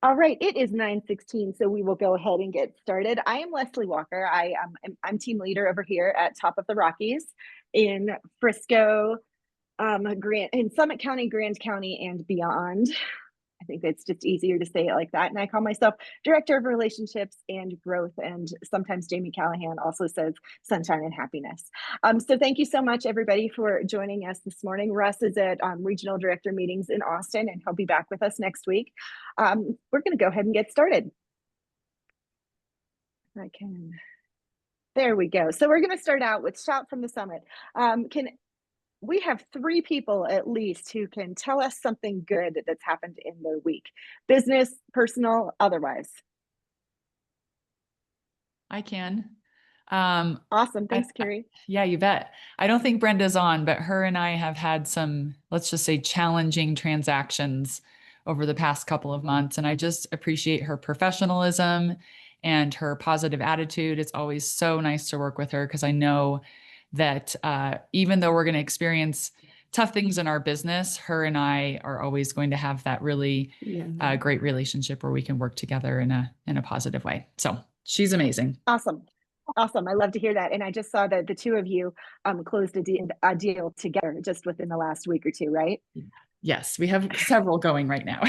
All right, it is 9:16, so we will go ahead and get started. I am Leslie Walker. I'm team leader over here at Top of the Rockies in Frisco, in Summit County, Grand County, and beyond. I think it's just easier to say it like that. And I call myself Director of Relationships and Growth. And sometimes Jamie Callahan also says sunshine and happiness. So thank you so much, everybody, for joining us this morning. Russ is at Regional Director meetings in Austin, and he'll be back with us next week. We're going to go ahead and get started. There we go. So we're going to start out with Shout from the Summit. We have 3 people at least who can tell us something good that's happened in their week, business, personal, otherwise. I can. Awesome. Thanks, Carrie. Yeah, you bet. I don't think Brenda's on, but her and I have had some, let's just say, challenging transactions over the past couple of months. And I just appreciate her professionalism and her positive attitude. It's always so nice to work with her because I know that even though we're going to experience tough things in our business, her and I are always going to have that really great relationship where we can work together in a positive way. So she's amazing. Awesome. I love to hear that. And I just saw that the 2 of you closed a deal together just within the last week or 2, right? Yes, we have several going right now.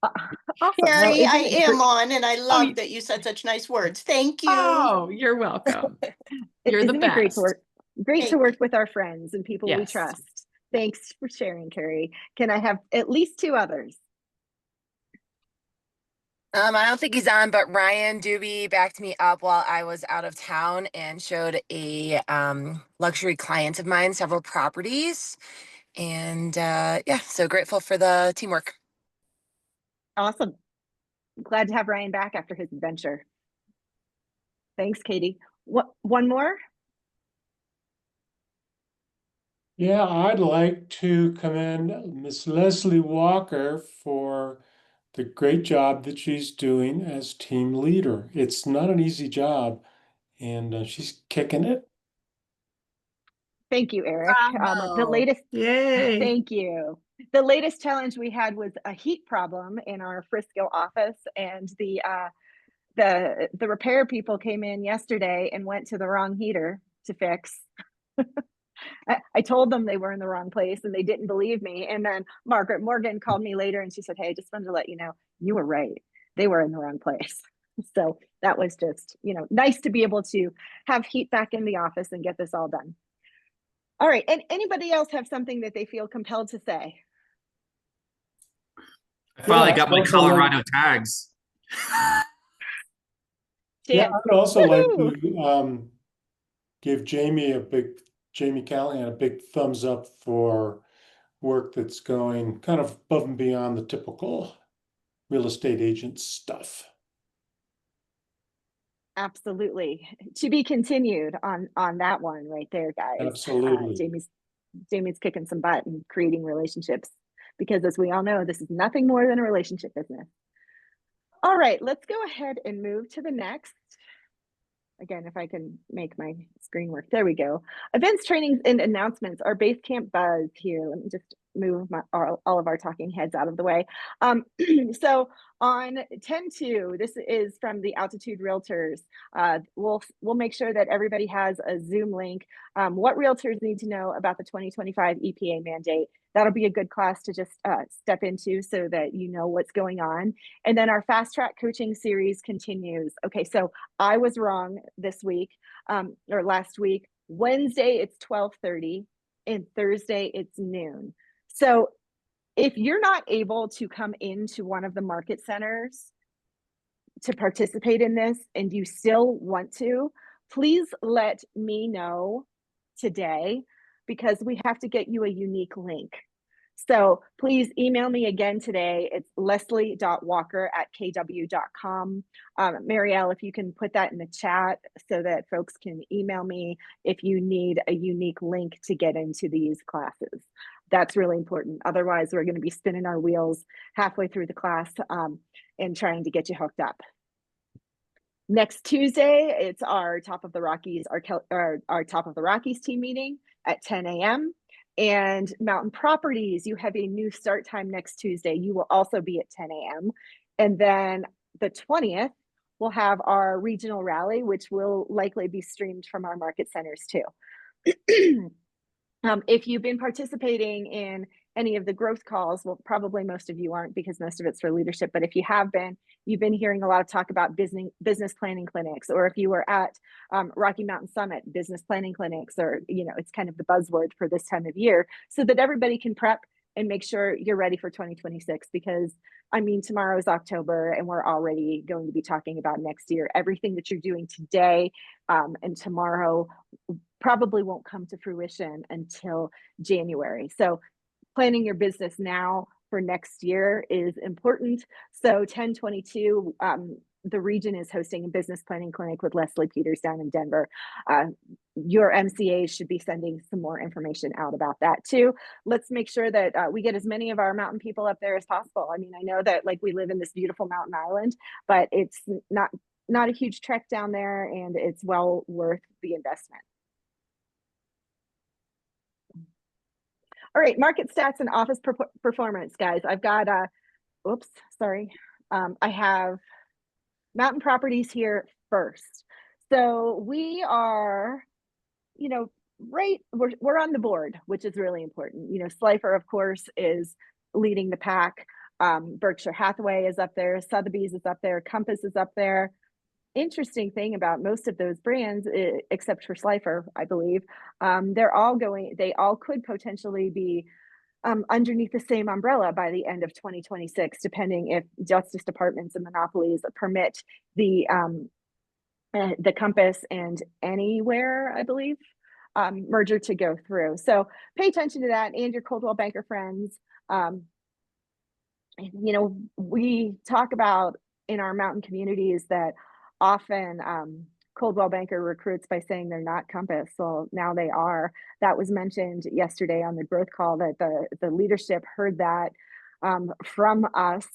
Awesome. Harry, I am on, and I love that you said such nice words. Thank you. Oh, you're welcome. You're the best. Great to work with our friends and people we trust. Thanks for sharing, Carrie. Can I have at least 2 others? I don't think he's on, but Ryan Doobie backed me up while I was out of town and showed a luxury client of mine several properties. And yeah, so grateful for the teamwork. Awesome. Glad to have Ryan back after his adventure. Thanks, Katie. One more? Yeah, I'd like to commend Miss Leslie Walker for the great job that she's doing as team leader. It's not an easy job, and she's kicking it. Thank you, Eric. The latest, Yay. Thank you. The latest challenge we had was a heat problem in our Frisco office, and the repair people came in yesterday and went to the wrong heater to fix. I told them they were in the wrong place and they didn't believe me. And then Margaret Morgan called me later and she said, "Hey, I just wanted to let you know, you were right. They were in the wrong place." So that was just, nice to be able to have heat back in the office and get this all done. All right. And anybody else have something that they feel compelled to say? I finally got my Colorado tags. Yeah, I'd also like to give Jamie Callahan a big thumbs up for work that's going kind of above and beyond the typical real estate agent stuff. Absolutely. To be continued on that one right there, guys. Absolutely. Jamie's kicking some butt and creating relationships because, as we all know, this is nothing more than a relationship business. All right, let's go ahead and move to the next. Again, if I can make my screen work. There we go. Events, trainings, and announcements. Our Basecamp buzz here. Let me just move all of our talking heads out of the way. So on 10/2, this is from the Altitude Realtors. We'll make sure that everybody has a Zoom link. What realtors need to know about the 2025 EPA mandate. That'll be a good class to just step into so that you know what's going on. And then our fast track coaching series continues. Okay, so I was wrong this week or last week. Wednesday, it's 12:30 and Thursday, it's noon. So if you're not able to come into one of the market centers to participate in this and you still want to, please let me know today because we have to get you a unique link. So please email me again today. It's leslie.walker@kw.com. Marielle, if you can put that in the chat so that folks can email me if you need a unique link to get into these classes. That's really important. Otherwise, we're going to be spinning our wheels halfway through the class and trying to get you hooked up. Next Tuesday, it's our Top of the Rockies, our Top of the Rockies team meeting at 10 a.m. And Mountain Properties, you have a new start time next Tuesday. You will also be at 10 a.m. And then the 20th, we'll have our regional rally, which will likely be streamed from our market centers too. If you've been participating in any of the growth calls, well, probably most of you aren't because most of it's for leadership. But if you have been, you've been hearing a lot of talk about business planning clinics, or if you were at Rocky Mountain Summit, business planning clinics, or, you know, it's kind of the buzzword for this time of year, so that everybody can prep and make sure you're ready for 2026. Because I mean, tomorrow is October and we're already going to be talking about next year. Everything that you're doing today and tomorrow probably won't come to fruition until January. So planning your business now for next year is important. So 1022, the region is hosting a business planning clinic with Leslie Peters down in Denver. Your MCAs should be sending some more information out about that too. Let's make sure that we get as many of our mountain people up there as possible. I mean, I know that like we live in this beautiful mountain island, but it's not a huge trek down there, and it's well worth the investment. All right, market stats and office performance, guys. I've got, oops, sorry. I have mountain properties here first. So we are, you know, we're on the board, which is really important. You know, Slifer, of course, is leading the pack. Berkshire Hathaway is up there. Sotheby's is up there. Compass is up there. Interesting thing about most of those brands, except for Slifer, I believe, they all could potentially be underneath the same umbrella by the end of 2026, depending if justice departments and monopolies permit the Compass and Anywhere, I believe, merger to go through. So pay attention to that and your Coldwell Banker friends. You know, we talk about in our mountain communities that often Coldwell Banker recruits by saying they're not Compass. So now they are. That was mentioned yesterday on the growth call, that the leadership heard that from us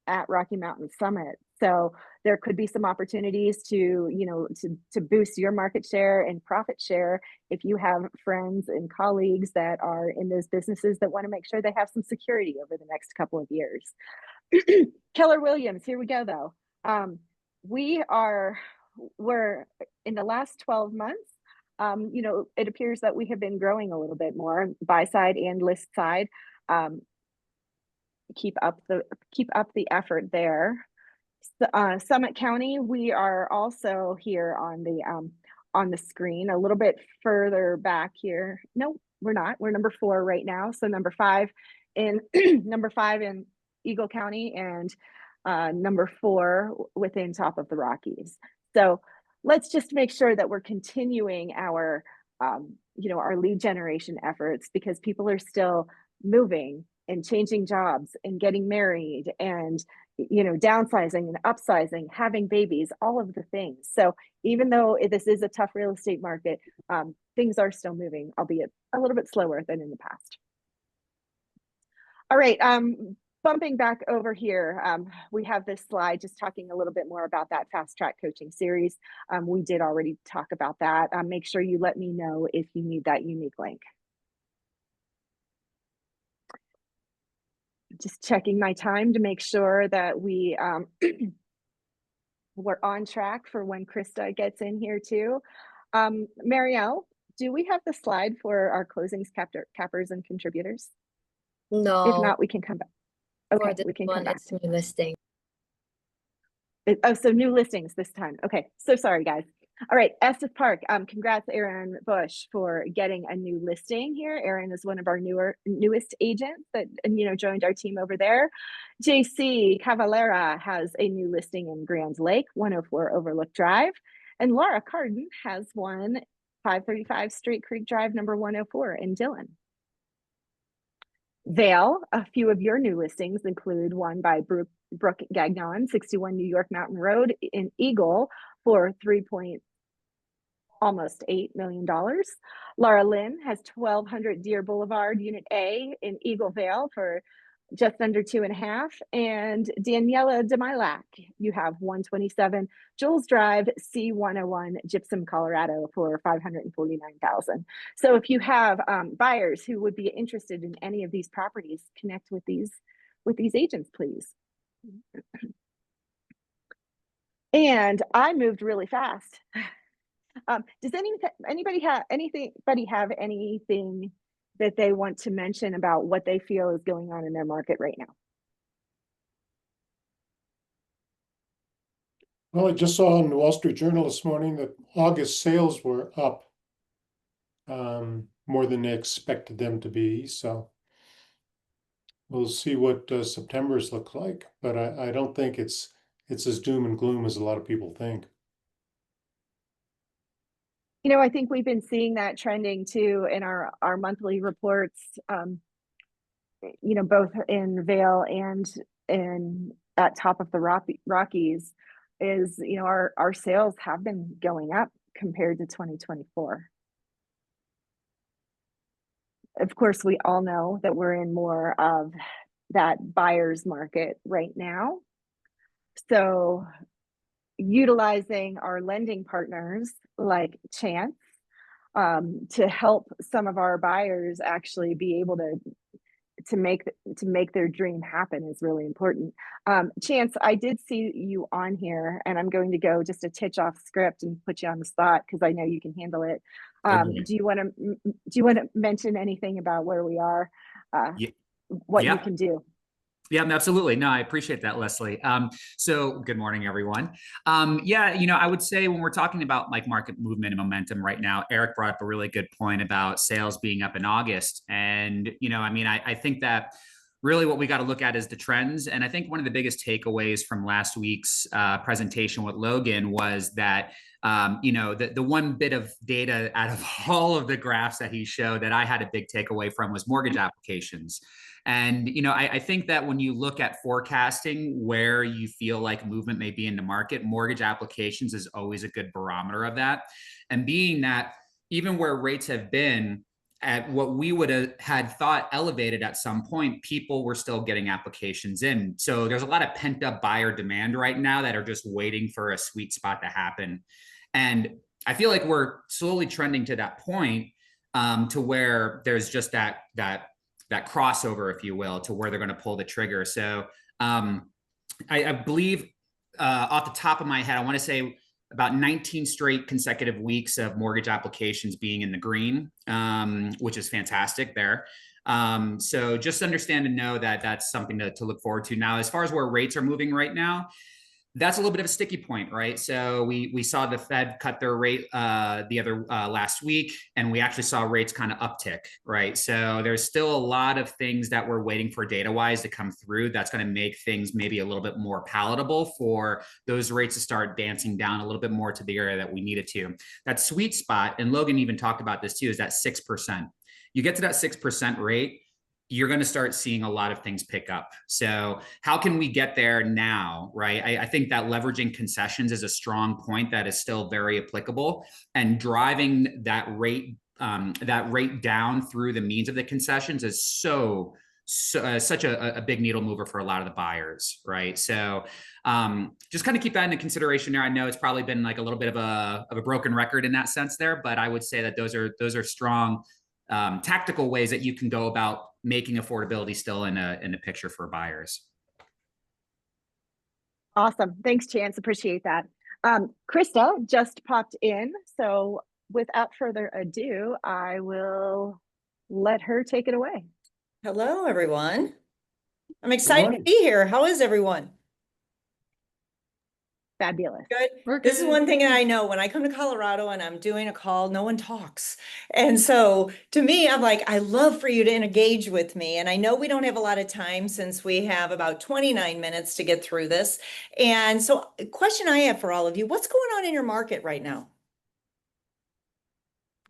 at Rocky Mountain Summit. So there could be some opportunities to, you know, to boost your market share and profit share if you have friends and colleagues that are in those businesses that want to make sure they have some security over the next couple of years. Keller Williams, here we go though. We're in the last 12 months, you know, it appears that we have been growing a little bit more, buy side and list side. Keep up the effort there. Summit County, we are also here on the screen a little bit further back here. No, we're not. We're number 4 right now. So number 5 in number 5 in Eagle County, and number 4 within top of the Rockies. So let's just make sure that we're continuing our, you know, our lead generation efforts, because people are still moving and changing jobs and getting married and, you know, downsizing and upsizing, having babies, all of the things. So even though this is a tough real estate market, things are still moving, albeit a little bit slower than in the past. All right, bumping back over here, we have this slide just talking a little bit more about that fast track coaching series. We did already talk about that. Make sure you let me know if you need that unique link. Just checking my time to make sure that we're on track for when Krista gets in here too. Marielle, do we have the slide for our closings, cappers, and contributors? No. If not, we can come back. Okay, we can come back. It's new listing. Oh, so new listings this time. Okay, so sorry guys. All right, Estes Park. Congrats, Aaron Bush, for getting a new listing here. Aaron is one of our newest agents that, you know, joined our team over there. JC Cavalera has a new listing in Grand Lake, 104 Overlook Drive, and Laura Carden has one 535 Straight Creek Drive, number 104 in Dillon. Vail, a few of your new listings include one by Brooke Gagnon, 61 New York Mountain Road in Eagle for almost $8 million. Laura Lynn has 1200 Deer Boulevard, Unit A in Eagle Vale for just under 2.5. And Daniela Demilac, you have 127 Jules Drive, C101, Gypsum, Colorado for $549,000. So if you have buyers who would be interested in any of these properties, connect with these agents, please. And I moved really fast. Does anybody have anything that they want to mention about what they feel is going on in their market right now? Well, I just saw in the Wall Street Journal this morning that August sales were up more than they expected them to be. So we'll see what September's look like, but I don't think it's as doom and gloom as a lot of people think. You know, I think we've been seeing that trending too in our monthly reports, you know, both in Vail and at top of the Rockies, is, you know, our sales have been going up compared to 2024. Of course, we all know that we're in more of that buyer's market right now. So utilizing our lending partners like Chance to help some of our buyers actually be able to make their dream happen is really important. Chance, I did see you on here, and I'm going to go just a titch off script and put you on the spot because I know you can handle it. Do you want to mention anything about where we are, what you can do? Yeah, absolutely. No, I appreciate that, Leslie. So good morning, everyone. Yeah, you know, I would say when we're talking about like market movement and momentum right now, Eric brought up a really good point about sales being up in August. And, you know, I mean, I think that really what we got to look at is the trends. And I think one of the biggest takeaways from last week's presentation with Logan was that you know, the one bit of data out of all of the graphs that he showed that I had a big takeaway from was mortgage applications. And, you know, I think that when you look at forecasting where you feel like movement may be in the market, mortgage applications is always a good barometer of that. And being that even where rates have been at what we would have had thought elevated at some point, people were still getting applications in. So there's a lot of pent up buyer demand right now that are just waiting for a sweet spot to happen. And I feel like we're slowly trending to that point to where there's just that crossover, if you will, to where they're going to pull the trigger. So I believe off the top of my head, I want to say about 19 straight consecutive weeks of mortgage applications being in the green, which is fantastic there. So just understand and know that that's something to look forward to. Now, as far as where rates are moving right now, that's a little bit of a sticky point, right? So we saw the Fed cut their rate the other last week, and we actually saw rates kind of uptick, right? So there's still a lot of things that we're waiting for data-wise to come through. That's going to make things maybe a little bit more palatable for those rates to start dancing down a little bit more to the area that we need it to. That sweet spot, and Logan even talked about this too, is that 6%. You get to that 6% rate, you're going to start seeing a lot of things pick up. So how can we get there now, right? I think that leveraging concessions is a strong point that is still very applicable, and driving that rate down through the means of the concessions is such a big needle mover for a lot of the buyers, right? So just kind of keep that into consideration there. I know it's probably been like a little bit of a broken record in that sense there, but I would say that those are strong tactical ways that you can go about making affordability still in a picture for buyers. Awesome. Thanks, Chance. Appreciate that. Krista just popped in. So without further ado, I will let her take it away. Hello, everyone. I'm excited to be here. How is everyone? Fabulous. Good. This is one thing that I know when I come to Colorado and I'm doing a call, no one talks. And so to me, I'm like, I love for you to engage with me. And I know we don't have a lot of time since we have about 29 minutes to get through this. And so a question I have for all of you, what's going on in your market right now?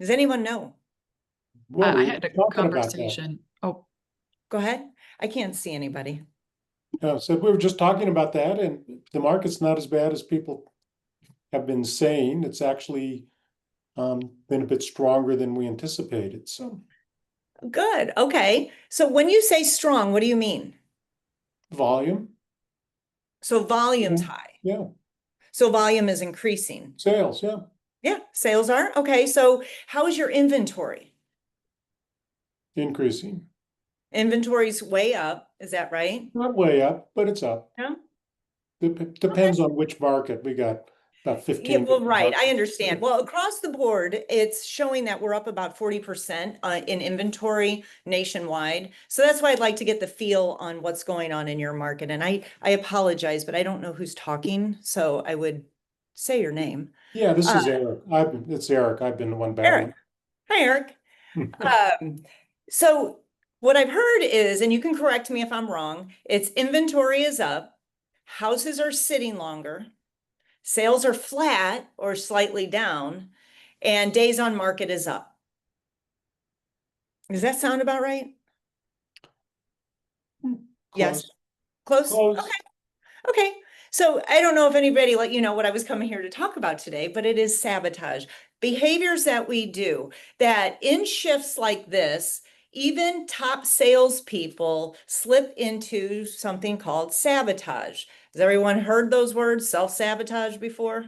Does anyone know? Well, I had a conversation. Oh, go ahead. I can't see anybody. So we were just talking about that, and the market's not as bad as people have been saying. It's actually been a bit stronger than we anticipated. So good. Okay. So when you say strong, what do you mean? Volume. So volume's high. Yeah. So volume is increasing. Sales, yeah. Yeah, sales are. Okay. So how is your inventory? Increasing. Inventory's way up. Is that right? Not way up, but it's up. Yeah. Depends on which market. We got about Yeah, 15. well, different right, I markets. understand. Well, across the board, it's showing that we're up about 40% in inventory nationwide. So that's why I'd like to get the feel on what's going on in your market. And I apologize, but I don't know who's talking, so I would say your name. Yeah, this is Eric. It's Eric. I've been the one battling. Eric. Hi, Eric. So what I've heard is, and you can correct me if I'm wrong, it's inventory is up, houses are sitting longer, sales are flat or slightly down, and days on market is up. Does that sound about right? Yes. Close? Close. Okay. Okay. So I don't know if anybody let you know what I was coming here to talk about today, but it is sabotage. Behaviors that we do that in shifts like this, even top salespeople slip into something called sabotage. Has everyone heard those words, self-sabotage, before?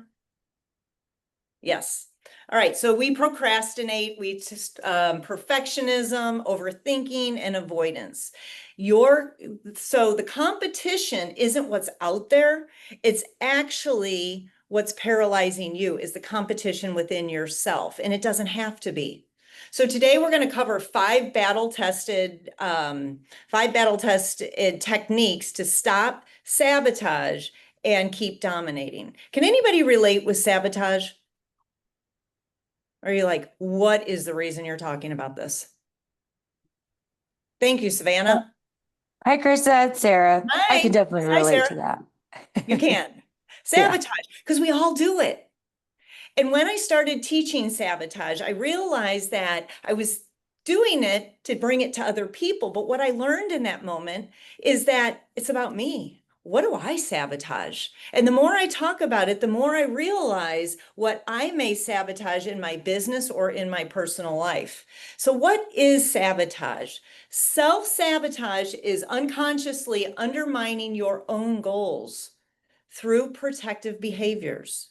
Yes. All right. So we procrastinate, we just perfectionism, overthinking, and avoidance. So the competition isn't what's out there. It's actually what's paralyzing you is the competition within yourself, and it doesn't have to be. So today we're going to cover five battle tested techniques to stop sabotage and keep dominating. Can anybody relate with sabotage? Are you like, what is the reason you're talking about this? Thank you, Savannah. Hi, Krista. It's Sarah. I Hi. can definitely Hi, relate Sarah. to that. You can. Sabotage, because we all do it. And when I started teaching sabotage, I realized that I was doing it to bring it to other people. But what I learned in that moment is that it's about me. What do I sabotage? And the more I talk about it, the more I realize what I may sabotage in my business or in my personal life. So what is sabotage? Self-sabotage is unconsciously undermining your own goals through protective behaviors.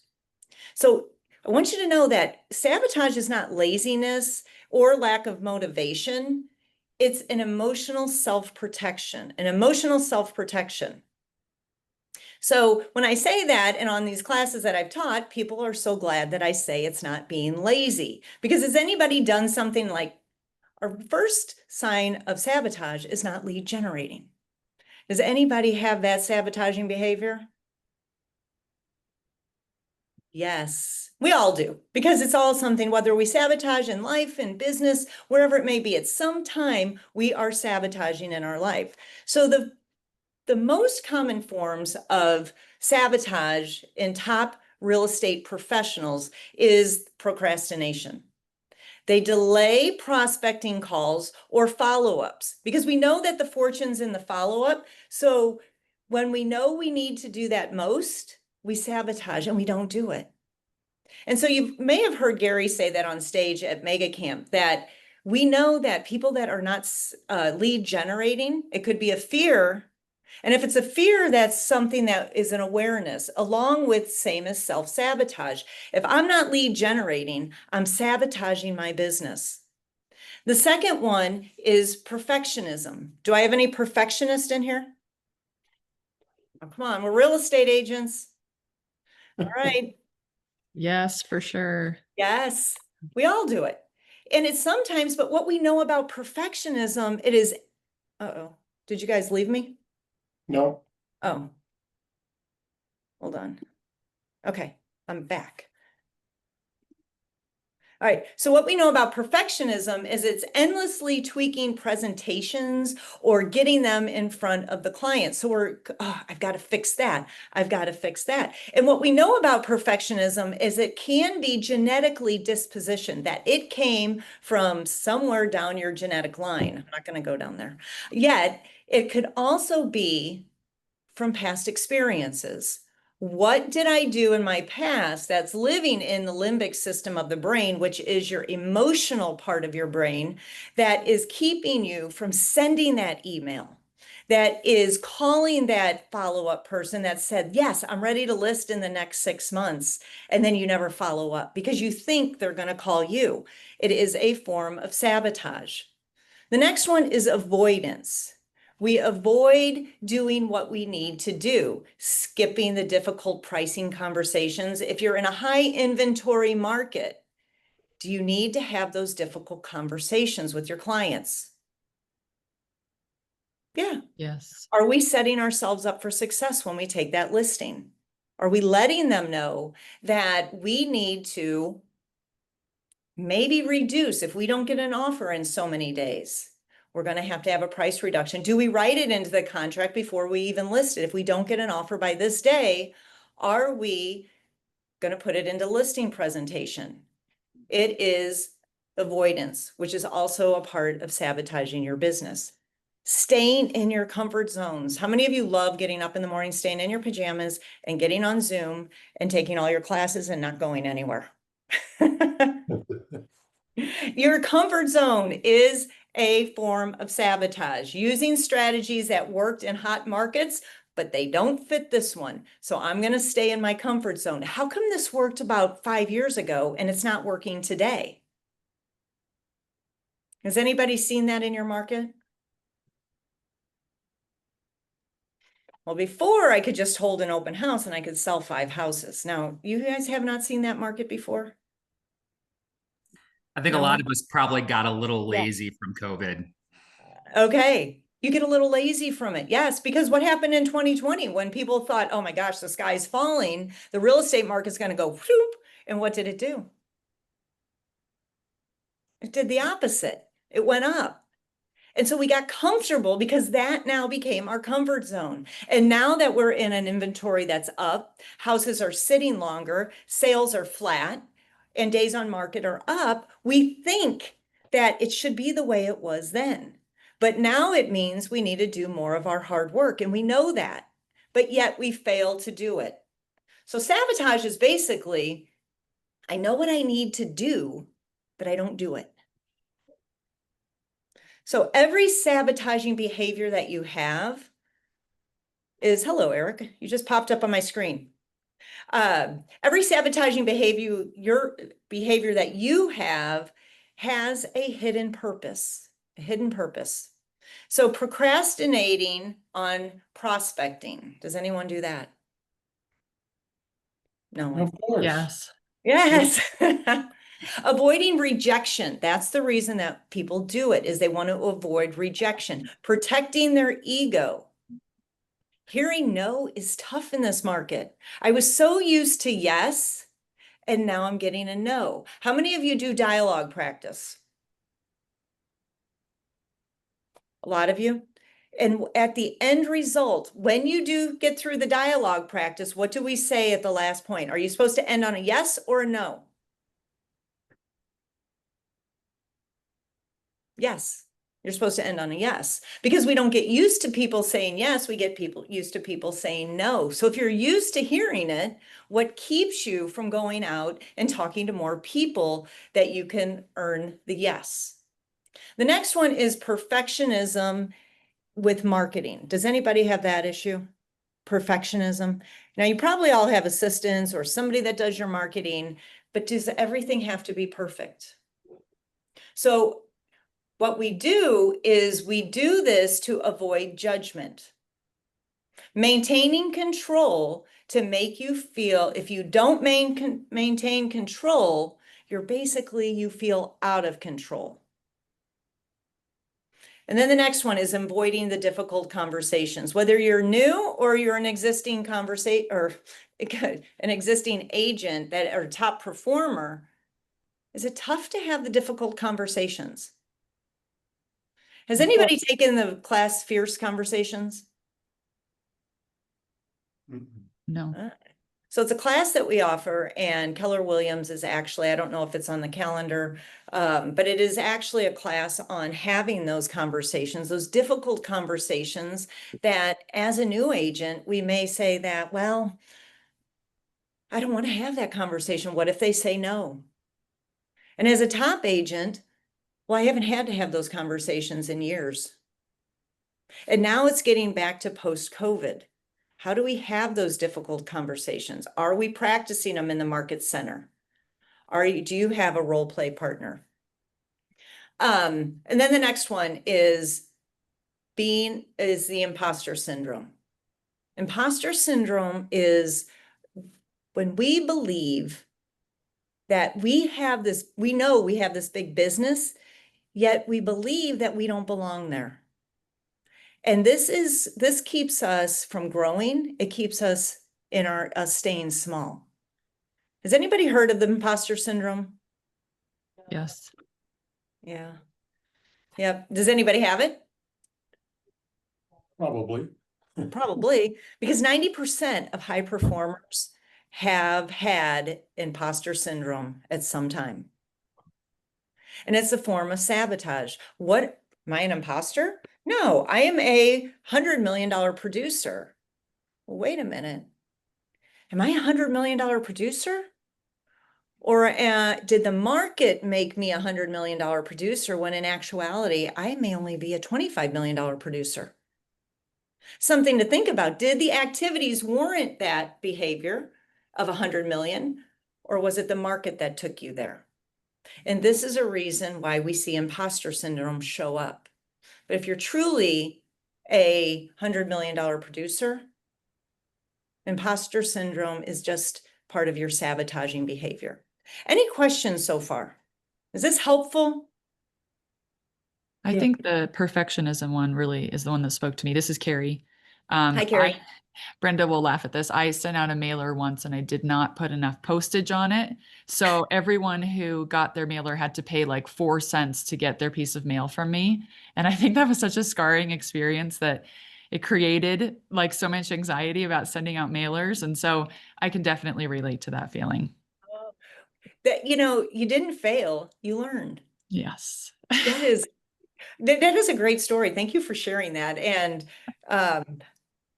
So I want you to know that sabotage is not laziness or lack of motivation. It's an emotional self-protection, So when I say that, and on these classes that I've taught, people are so glad that I say it's not being lazy. Because has anybody done something like our first sign of sabotage is not lead generating? Does anybody have that sabotaging behavior? Yes, we all do, because it's all something, whether we sabotage in life, in business, wherever it may be, at some time we are sabotaging in our life. So the most common forms of sabotage in top real estate professionals is procrastination. They delay prospecting calls or follow-ups because we know that the fortune's in the follow-up. So when we know we need to do that most, we sabotage and we don't do it. And so you may have heard Gary say that on stage at Mega Camp, that we know that people that are not lead generating, it could be a fear. And if it's a fear, that's something that is an awareness, along with same as self-sabotage. If I'm not lead generating, I'm sabotaging my business. The second one is perfectionism. Do I have any perfectionists in here? Oh, come on, we're real estate agents. All right. Yes, for sure. Yes, we all do it. And it's sometimes, but what we know about perfectionism, it is, uh-oh, did you guys leave me? No. Oh, hold on. Okay, I'm back. All right, so what we know about perfectionism is it's endlessly tweaking presentations or getting them in front of the client. So I've got to fix that. I've got to fix that. And what we know about perfectionism is it can be genetically dispositioned, that it came from somewhere down your genetic line. I'm not going to go down there. Yet, it could also be from past experiences. What did I do in my past that's living in the limbic system of the brain, which is your emotional part of your brain, that is keeping you from sending that email, that is calling that follow-up person that said, yes, I'm ready to list in the next 6 months. And then you never follow up because you think they're going to call you. It is a form of sabotage. The next one is avoidance. We avoid doing what we need to do, skipping the difficult pricing conversations. If you're in a high inventory market, do you need to have those difficult conversations with your clients? Yeah. Yes. Are we setting ourselves up for success when we take that listing? Are we letting them know that we need to maybe reduce if we don't get an offer in so many days? We're going to have a price reduction. Do we write it into the contract before we even list it? If we don't get an offer by this day, are we going to put it into listing presentation? It is avoidance, which is also a part of sabotaging your business. Staying in your comfort zones. How many of you love getting up in the morning, staying in your pajamas and getting on Zoom and taking all your classes and not going anywhere? Your comfort zone is a form of sabotage, using strategies that worked in hot markets, but they don't fit this one. So I'm going to stay in my comfort zone. How come this worked about 5 years ago and it's not working today? Has anybody seen that in your market? Well, before I could just hold an open house and I could sell 5 houses. Now, you guys have not seen that market before? I think No. a lot of us probably got a little Yeah. lazy from COVID. Okay. You get a little lazy from it. Yes, because what happened in 2020 when people thought, oh my gosh, the sky's falling, the real estate market's going to go whoop. And what did it do? It did the opposite. It went up. And so we got comfortable because that now became our comfort zone. And now that we're in an inventory that's up, houses are sitting longer, sales are flat, and days on market are up, we think that it should be the way it was then. But now it means we need to do more of our hard work, and we know that, but yet we fail to do it. So sabotage is basically, I know what I need to do, but I don't do it. So every sabotaging behavior that you have is, hello, Eric, you just popped up on my screen. Every sabotaging behavior that you have has a hidden purpose, So procrastinating on prospecting. Does anyone do that? No one. Of course. Yes. Yes. Avoiding rejection. That's the reason that people do it, is they want to avoid rejection. Protecting their ego. Hearing no is tough in this market. I was so used to yes, and now I'm getting a no. How many of you do dialogue practice? A lot of you. And at the end result, when you do get through the dialogue practice, what do we say at the last point? Are you supposed to end on a yes or a no? Yes, you're supposed to end on a yes, because we don't get used to people saying yes, we get used to people saying no. So if you're used to hearing it, what keeps you from going out and talking to more people that you can earn the yes? The next one is perfectionism with marketing. Does anybody have that issue? Perfectionism. Now, you probably all have assistants or somebody that does your marketing, but does everything have to be perfect? So what we do is we do this to avoid judgment. Maintaining control to make you feel, if you don't maintain control, you feel out of control. And then the next one is avoiding the difficult conversations. Whether you're new or you're an existing an existing agent that or top performer, is it tough to have the difficult conversations? Has anybody taken the class Fierce Conversations? No. So it's a class that we offer, and Keller Williams is actually, I don't know if it's on the calendar, but it is actually a class on having those conversations, those difficult conversations that as a new agent, we may say that, well, I don't want to have that conversation. What if they say no? And as a top agent, well, I haven't had to have those conversations in years. And now it's getting back to post-COVID. How do we have those difficult conversations? Are we practicing them in the market center? Do you have a role play partner? And then the next one is is the imposter syndrome. Imposter syndrome is when we believe that we know we have this big business, yet we believe that we don't belong there. And this keeps us from growing. It keeps us in us staying small. Has anybody heard of the imposter syndrome? Yes. Yeah. Yep. Does anybody have it? Probably. Probably, because 90% of high performers have had imposter syndrome at some time. And it's a form of sabotage. What, am I an imposter? No, I am a $100 million producer. Well, wait a minute. Am I a $100 million producer? Or did the market make me a $100 million producer when in actuality, I may only be a $25 million producer? Something to think about. Did the activities warrant that behavior of 100 million, or was it the market that took you there? And this is a reason why we see imposter syndrome show up. But if you're truly a $100 million producer, imposter syndrome is just part of your sabotaging behavior. Any questions so far? Is this helpful? I think the perfectionism one really is the one that spoke to me. This is Carrie. Hi, Carrie. Brenda will laugh at this. I sent out a mailer once and I did not put enough postage on it. So everyone who got their mailer had to pay like 4 cents to get their piece of mail from me. And I think that was such a scarring experience that it created like so much anxiety about sending out mailers. And so I can definitely relate to that feeling. That, you didn't fail, you learned. Yes. That is a great story. Thank you for sharing that. And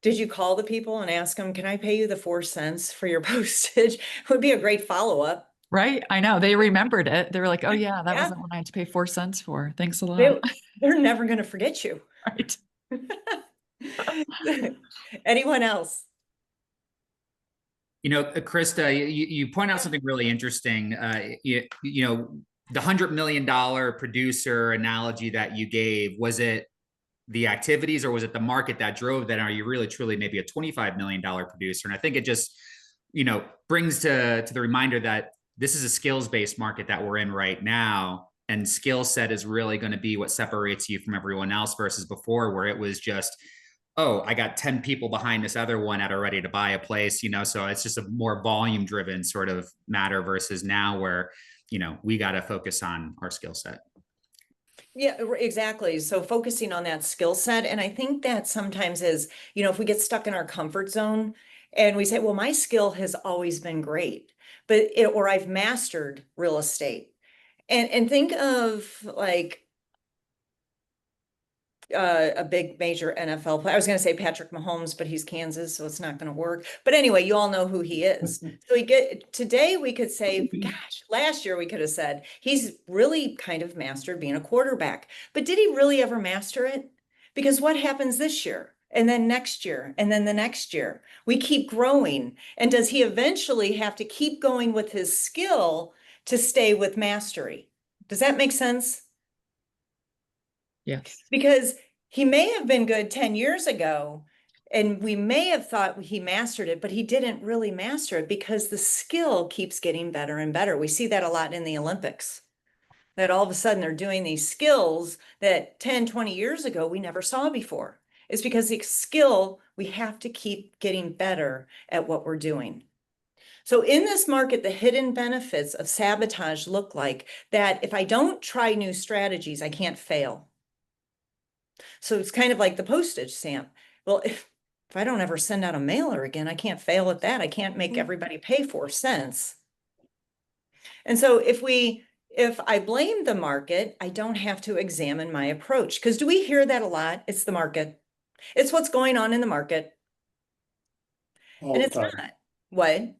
did you call the people and ask them, can I pay you the 4 cents for your postage? It would be a great follow-up. Right. I know. They remembered it. They were like, oh yeah, that was the one I had to pay 4 cents for. Thanks a lot. They're never going to forget you. Right. Anyone else? Krista, you point out something really interesting. The $100 million producer analogy that you gave, was it the activities or was it the market that drove that? Are you really truly maybe a $25 million producer? And I think it just, brings to the reminder that this is a skills-based market that we're in right now. And skill set is really going to be what separates you from everyone else versus before, where it was just, oh, I got 10 people behind this other one that are ready to buy a place, so it's just a more volume driven sort of matter versus now where, we got to focus on our skill set. Yeah, exactly. So focusing on that skill set. And I think that sometimes is, if we get stuck in our comfort zone and we say, well, my skill has always been great, or I've mastered real estate. And think of like a big major NFL player. I was going to say Patrick Mahomes, but he's Kansas, so it's not going to work. But anyway, you all know who he is. So today we could say, gosh, last year we could have said he's really kind of mastered being a quarterback. But did he really ever master it? Because what happens this year? And then next year, and then the next year, we keep growing. And does he eventually have to keep going with his skill to stay with mastery? Does that make sense? Yes. Because he may have been good 10 years ago, and we may have thought he mastered it, but he didn't really master it because the skill keeps getting better and better. We see that a lot in the Olympics, that all of a sudden they're doing these skills that 10, 20 years ago we never saw before. It's because the skill, we have to keep getting better at what we're doing. So in this market, the hidden benefits of sabotage look like that if I don't try new strategies, I can't fail. So it's kind of like the postage stamp. Well, if I don't ever send out a mailer again, I can't fail at that. I can't make everybody pay 4 cents. And so if I blame the market, I don't have to examine my approach. Because do we hear that a lot? It's the market. It's what's going on in the market. And it's not. What? I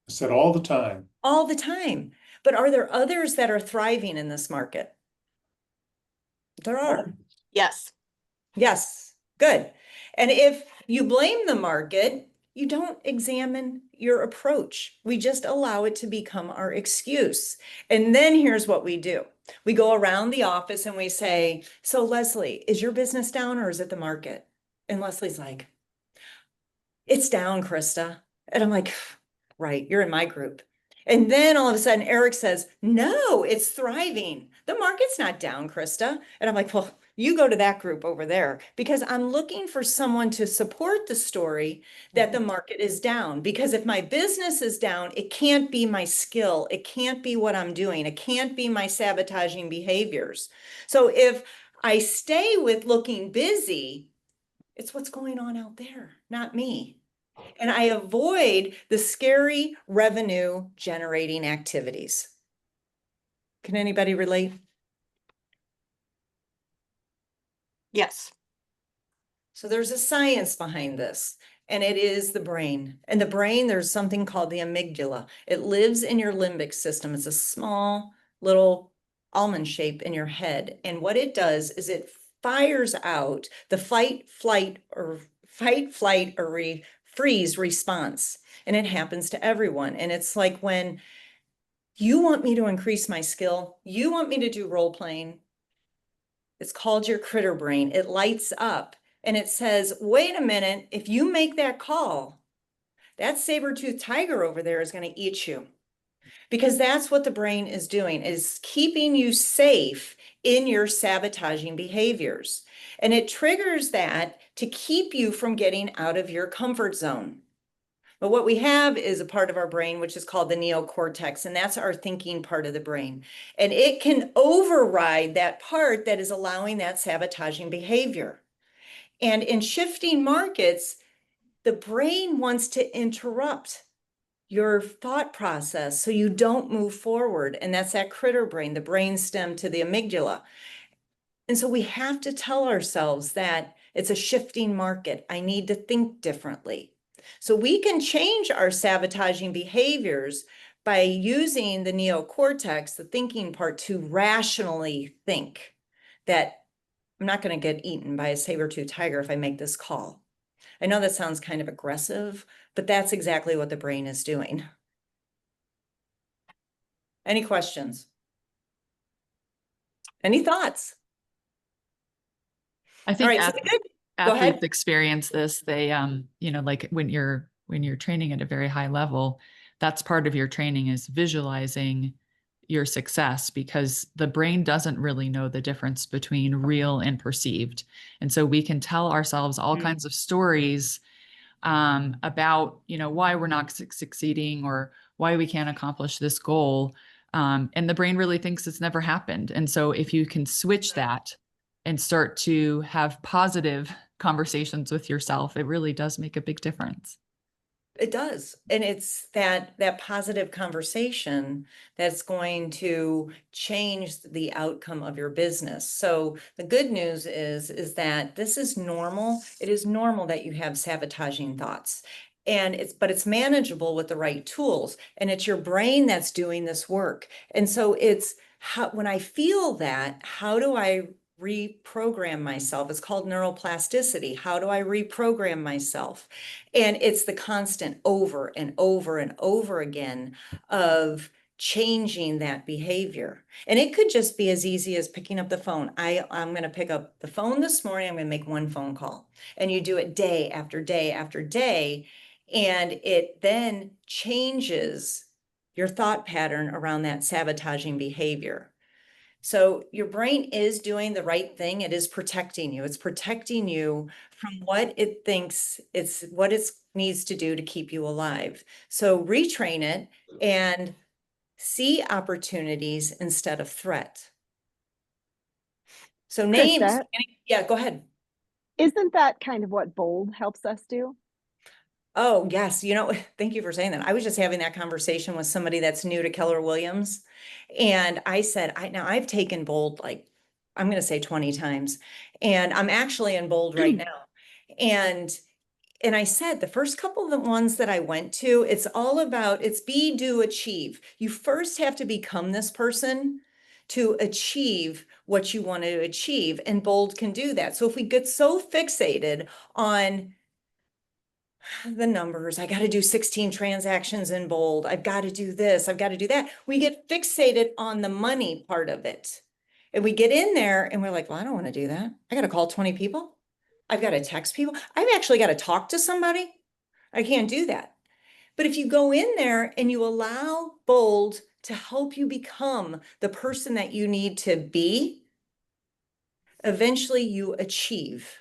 said all the time. All the time. But are there others that are thriving in this market? There are. Yes. Yes, good. And if you blame the market, you don't examine your approach. We just allow it to become our excuse. And then here's what we do. We go around the office and we say, so Leslie, is your business down or is it the market? And Leslie's like, it's down, Krista. And I'm like, right, you're in my group. And then all of a sudden Eric says, no, it's thriving. The market's not down, Krista. And I'm like, well, you go to that group over there, because I'm looking for someone to support the story that the market is down. Because if my business is down, it can't be my skill. It can't be what I'm doing. It can't be my sabotaging behaviors. So if I stay with looking busy, it's what's going on out there, not me. And I avoid the scary revenue generating activities. Can anybody relate? Yes. So there's a science behind this, and it is the brain. And the brain, there's something called the amygdala. It lives in your limbic system. It's a small little almond shape in your head. And what it does is it fires out the fight, flight, or freeze response. And it happens to everyone. And it's like when you want me to increase my skill, you want me to do role playing. It's called your critter brain. It lights up and it says, wait a minute, if you make that call, that saber-toothed tiger over there is going to eat you. Because that's what the brain is doing, is keeping you safe in your sabotaging behaviors. And it triggers that to keep you from getting out of your comfort zone. But what we have is a part of our brain, which is called the neocortex, and that's our thinking part of the brain. And it can override that part that is allowing that sabotaging behavior. And in shifting markets, the brain wants to interrupt your thought process so you don't move forward. And that's that critter brain, the brain stem to the amygdala. And so we have to tell ourselves that it's a shifting market. I need to think differently. So we can change our sabotaging behaviors by using the neocortex, the thinking part, to rationally think that I'm not going to get eaten by a saber-toothed tiger if I make this call. I know that sounds kind of aggressive, but that's exactly what the brain is doing. Any questions? Any thoughts? I think All right, so good. Go ahead. athletes experience this. They, like when you're training at a very high level, that's part of your training is visualizing your success, because the brain doesn't really know the difference between real and perceived. And so we can tell ourselves all kinds of stories about, why we're not succeeding or why we can't accomplish this goal. And the brain really thinks it's never happened. And so if you can switch that and start to have positive conversations with yourself, it really does make a big difference. It does. And it's that positive conversation that's going to change the outcome of your business. So the good news is that this is normal. It is normal that you have sabotaging thoughts. And it's manageable with the right tools. And it's your brain that's doing this work. And so it's when I feel that, how do I reprogram myself? It's called neuroplasticity. How do I reprogram myself? And it's the constant over and over and over again of changing that behavior. And it could just be as easy as picking up the phone. I'm going to pick up the phone this morning. I'm going to make one phone call. And you do it day after day after day. And it then changes your thought pattern around that sabotaging behavior. So your brain is doing the right thing. It is protecting you. It's protecting you from what it thinks what it needs to do to keep you alive. So retrain it and see opportunities instead of threat. So names. Krista, Yeah, go ahead. isn't that kind of what bold helps us do? Oh, yes. Thank you for saying that. I was just having that conversation with somebody that's new to Keller Williams. And I said, I've taken bold, like, I'm going to say 20 times, and I'm actually in bold right now. And I said, the first couple of the ones that I went to, it's all about, it's be, do, achieve. You first have to become this person to achieve what you want to achieve. And bold can do that. So if we get so fixated on the numbers. I got to do 16 transactions in bold. I've got to do this. I've got to do that. We get fixated on the money part of it. And we get in there and we're like, well, I don't want to do that. I got to call 20 people. I've got to text people. I've actually got to talk to somebody. I can't do that. But if you go in there and you allow bold to help you become the person that you need to be, eventually you achieve.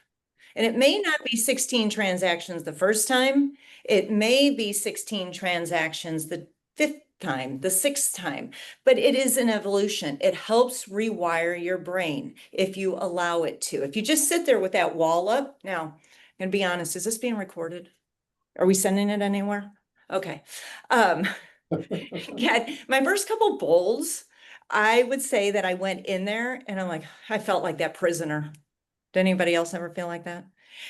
And it may not be 16 transactions the first time. It may be 16 transactions the 5th time, the 6th time, but it is an evolution. It helps rewire your brain if you allow it to. If you just sit there with that wall up, now, I'm gonna be honest, is this being recorded? Are we sending it anywhere? Okay. Yeah, my first couple bowls, I would say that I went in there and I'm like, I felt like that prisoner. Did anybody else ever feel like that?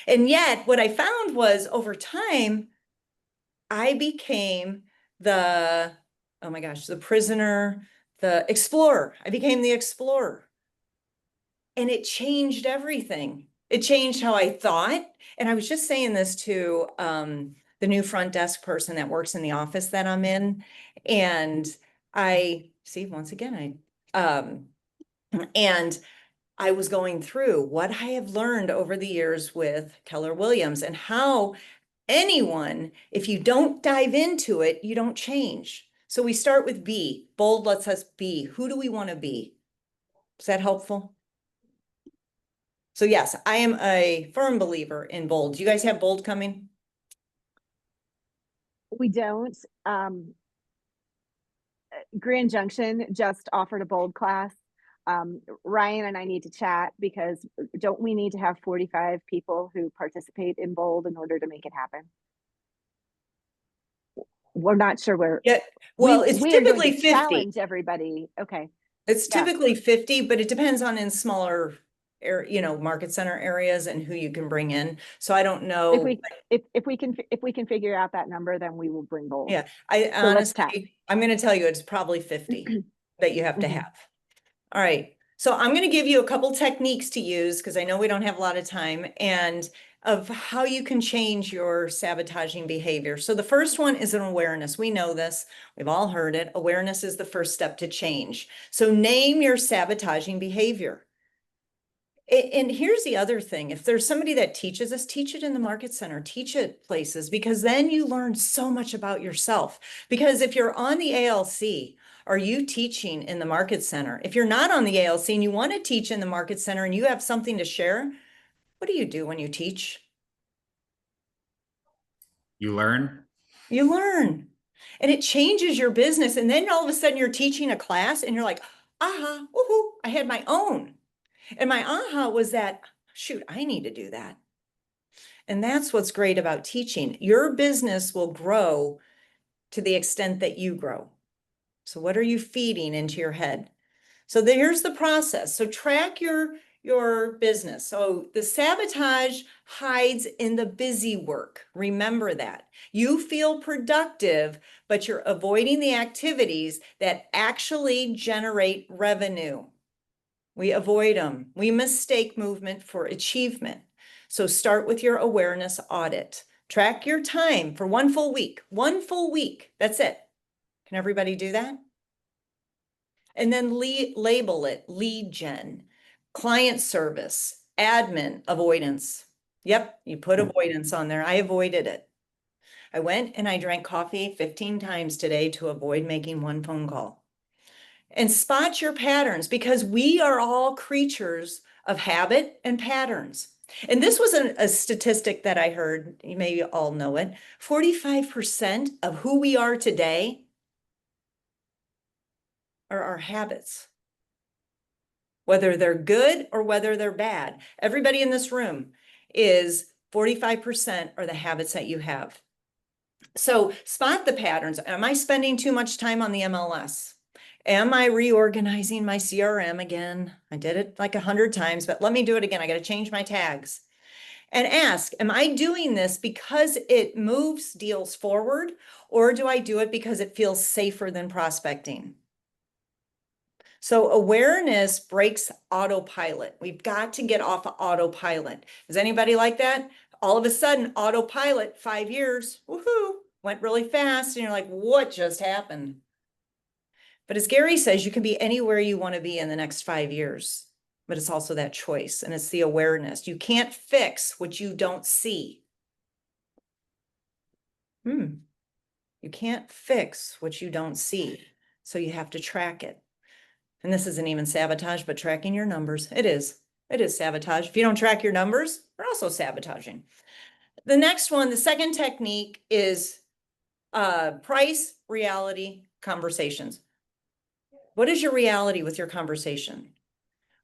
And yet what I found was over time, I became the, oh my gosh, the prisoner, the explorer. I became the explorer. And it changed everything. It changed how I thought. And I was just saying this to the new front desk person that works in the office that I'm in. And I see, once again, and I was going through what I have learned over the years with Keller Williams and how anyone, if you don't dive into it, you don't change. So we start with be. Bold lets us be. Who do we want to be? Is that helpful? So yes, I am a firm believer in bold. Do you guys have bold coming? We don't. Grand Junction just offered a bold class. Ryan and I need to chat because don't we need to have 45 people who participate in bold in order to make it happen? We're not sure where. Yeah, well, it's we are going typically to 50. challenge everybody. Okay. It's Yeah. typically 50, but it depends on in smaller market center areas and who you can bring in. So I don't know. If we can figure out that number, then we will bring bold. Yeah, I So let's chat. honestly, I'm going to tell you, it's probably 50 that you have to Mhm. have. All right. So I'm going to give you a couple techniques to use because I know we don't have a lot of time and of how you can change your sabotaging behavior. So the first one is an awareness. We know this. We've all heard it. Awareness is the first step to change. So name your sabotaging behavior. And here's the other thing. If there's somebody that teaches us, teach it in the market center, teach it places, because then you learn so much about yourself. Because if you're on the ALC, are you teaching in the market center? If you're not on the ALC and you want to teach in the market center and you have something to share, what do you do when you teach? You learn. You learn. And it changes your business. And then all of a sudden you're teaching a class and you're like, aha, woohoo, I had my own. And my aha was that, shoot, I need to do that. And that's what's great about teaching. Your business will grow to the extent that you grow. So what are you feeding into your head? So here's the process. So track your business. So the sabotage hides in the busy work. Remember that. You feel productive, but you're avoiding the activities that actually generate revenue. We avoid them. We mistake movement for achievement. So start with your awareness audit. Track your time for 1 full week. 1 full week. That's it. Can everybody do that? And then label it lead gen, client service, admin, avoidance. Yep, you put avoidance on there. I avoided it. I went and I drank coffee 15 times today to avoid making 1 phone call. And spot your patterns because we are all creatures of habit and patterns. And this was a statistic that I heard, you may all know it, 45% of who we are today are our habits. Whether they're good or whether they're bad. Everybody in this room is 45% are the habits that you have. So spot the patterns. Am I spending too much time on the MLS? Am I reorganizing my CRM again? I did it like 100 times, but let me do it again. I got to change my tags. And ask, am I doing this because it moves deals forward, or do I do it because it feels safer than prospecting? So awareness breaks autopilot. We've got to get off of autopilot. Is anybody like that? all of a sudden, autopilot, 5 years, woohoo, went really fast. And you're like, what just happened? But as Gary says, you can be anywhere you want to be in the next 5 years, but it's also that choice and it's the awareness. You can't fix what you don't see. You can't fix what you don't see. So you have to track it. And this isn't even sabotage, but tracking your numbers. It is sabotage. If you don't track your numbers, you're also sabotaging. The next one, the second technique is price, reality, conversations. What is your reality with your conversation?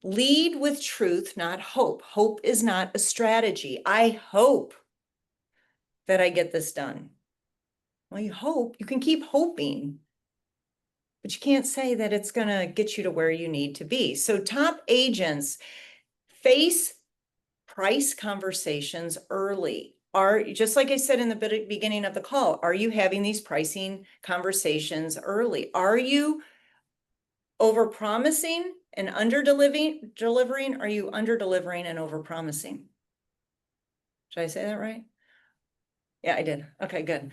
Lead with truth, not hope. Hope is not a strategy. I hope that I get this done. Well, you hope, you can keep hoping, but you can't say that it's going to get you to where you need to be. So top agents face price conversations early. Just like I said in the beginning of the call, are you having these pricing conversations early? Are you over-promising and under-delivering? Are you under-delivering and over-promising? Did I say that right? Yeah, I did. Okay, good.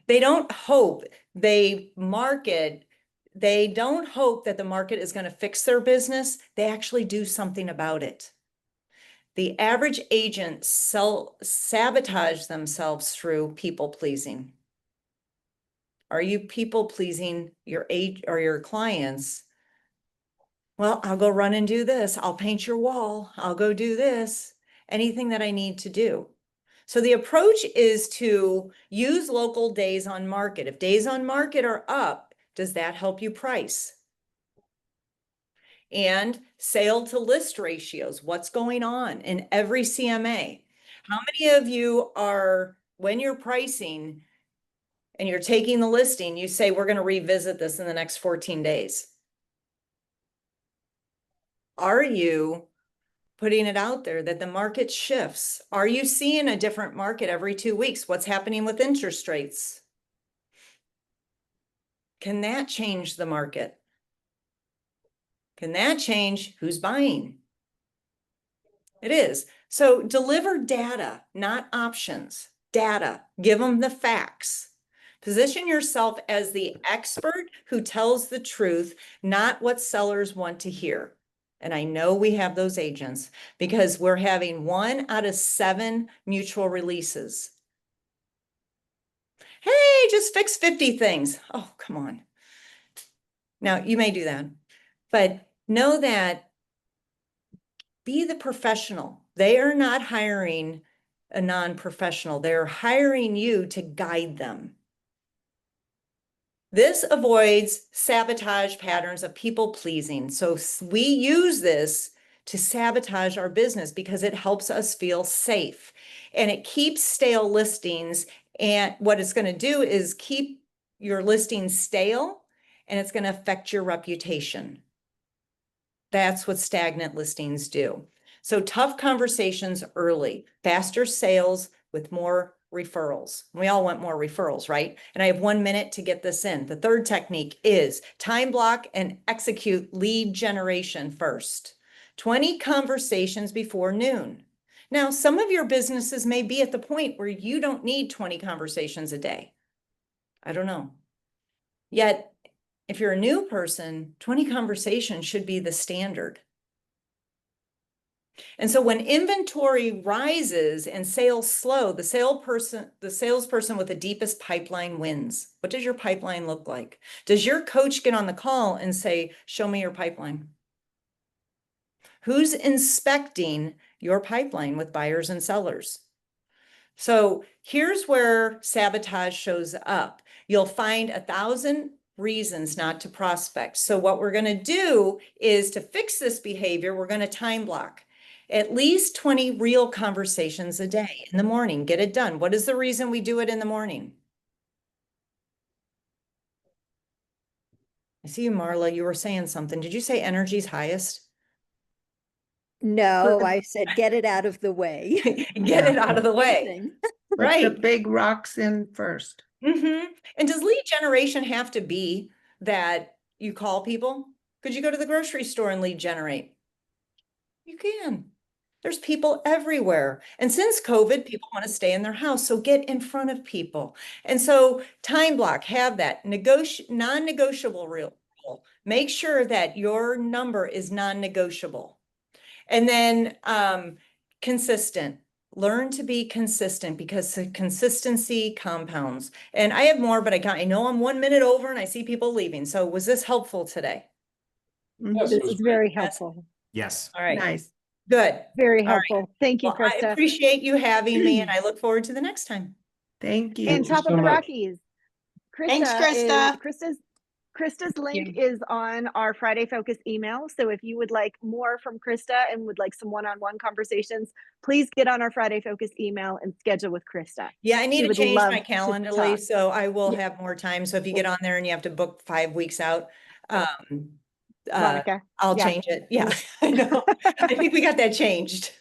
They don't hope, they market. They don't hope that the market is going to fix their business. They actually do something about it. The average agent sabotage themselves through people pleasing. Are you people pleasing your your clients? Well, I'll go run and do this. I'll paint your wall. I'll go do this. Anything that I need to do. So the approach is to use local days on market. If days on market are up, does that help you price? And sale to list ratios, what's going on in every CMA? How many of you are, when you're pricing and you're taking the listing, you say, we're going to revisit this in the next 14 days? Are you putting it out there that the market shifts? Are you seeing a different market every 2 weeks? What's happening with interest rates? Can that change the market? Can that change who's buying? It is. So deliver data, not options. Data. Give them the facts. Position yourself as the expert who tells the truth, not what sellers want to hear. And I know we have those agents because we're having 1 out of 7 mutual releases. Hey, just fix 50 things. Oh, come on. Now, you may do that, but know that be the professional. They are not hiring a non-professional. They're hiring you to guide them. This avoids sabotage patterns of people pleasing. So we use this to sabotage our business because it helps us feel safe and it keeps stale listings. And what it's going to do is keep your listings stale and it's going to affect your reputation. That's what stagnant listings do. So tough conversations early, faster sales with more referrals. We all want more referrals, right? And I have 1 minute to get this in. The third technique is time block and execute lead generation first. 20 conversations before noon. Now, some of your businesses may be at the point where you don't need 20 conversations a day. I don't know. Yet, if you're a new person, 20 conversations should be the standard. And so when inventory rises and sales slow, the salesperson with the deepest pipeline wins. What does your pipeline look like? Does your coach get on the call and say, show me your pipeline? Who's inspecting your pipeline with buyers and sellers? So here's where sabotage shows up. You'll find 1,000 reasons not to prospect. So what we're going to do is to fix this behavior, we're going to time block. At least 20 real conversations a day in the morning. Get it done. What is the reason we do it in the morning? I see you, Marla. You were saying something. Did you say energy's highest? No, I said get it out of the way. Get it out of the way. Put the Right. big rocks in first. And does lead generation have to be that you call people? Could you go to the grocery store and lead generate? You can. There's people everywhere. And since COVID, people want to stay in their house. So get in front of people. And so time block, have that non-negotiable rule. Make sure that your number is non-negotiable. And then consistent. Learn to be consistent because consistency compounds. And I have more, but I know I'm 1 minute over and I see people leaving. So was this helpful today? Yes, This it was is great. very helpful. Yes. All right. Nice. Good. Very All right. helpful. Thank you, Well, I Krista. appreciate you having me and I look forward to the next time. Thank you. And Thank you top so of the much. Rockies. Thanks, Krista. Krista's link is on our Friday Focus email. So if you would like more from Krista and would like some one-on-one conversations, please get on our Friday Focus email and schedule with Krista. Yeah, I need She to would change love my to Calendly, talk. so I will Yeah. have more time. So if you get on there and you have to book 5 weeks out, Monica. I'll Yeah. change it. Yeah, I know. I think we got that changed.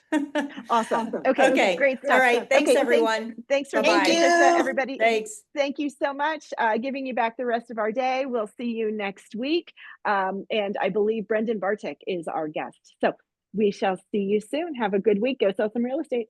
Awesome. Okay. Okay. Great stuff. All right. Thanks, Okay, everyone. Thanks for Bye-bye. being here, Krista. Everybody, Thanks. thank you so much. Giving you back the rest of our day. We'll see you next week. And I believe Brendan Bartik is our guest. So we shall see you soon. Have a good week. Go sell some real estate.